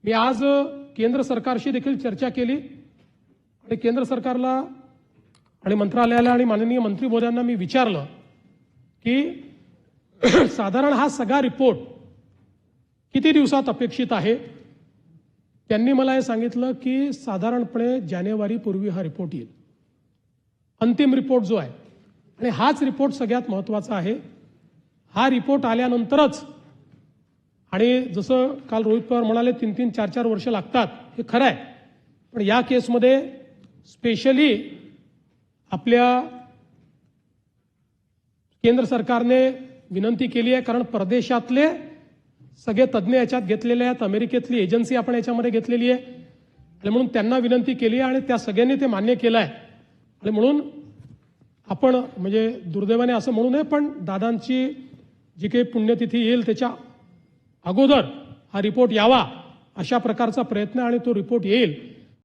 मी आज केंद्र सरकारशी देखील चर्चा केली आणि केंद्र सरकारला आणि मंत्रालयाला आणि माननीय मंत्री महोदयांना मी विचारलं की साधारण हा सगळा रिपोर्ट किती दिवसात अपेक्षित आहे। त्यांनी मला हे सांगितलं की साधारणपणे जानेवारीपूर्वी हा रिपोर्ट येईल, अंतिम रिपोर्ट जो आहे। आणि हाच रिपोर्ट सगळ्यात महत्त्वाचा आहे। हा रिपोर्ट आल्यानंतरच, आणि जसं काल रोहित पवार म्हणाले 3-3, 4-4 वर्ष लागतात, हे खरं आहे, पण या केसमध्ये स्पेशली आपल्या केंद्र सरकारने विनंती केली आहे, कारण परदेशातले सगळे तज्ज्ञ याच्यात घेतलेले आहेत, अमेरिकेतली एजन्सी आपण याच्यामध्ये घेतलेली आहे, आणि म्हणून त्यांना विनंती केली आहे आणि त्या सगळ्यांनी ते मान्य केलं आहे। आणि म्हणून आपण म्हणजे दुर्दैवाने असं म्हणू नये, पण दादांची जी काही पुण्यतिथी येईल त्याच्या अगोदर हा रिपोर्ट यावा अशा प्रकारचा प्रयत्न, आणि तो रिपोर्ट येईल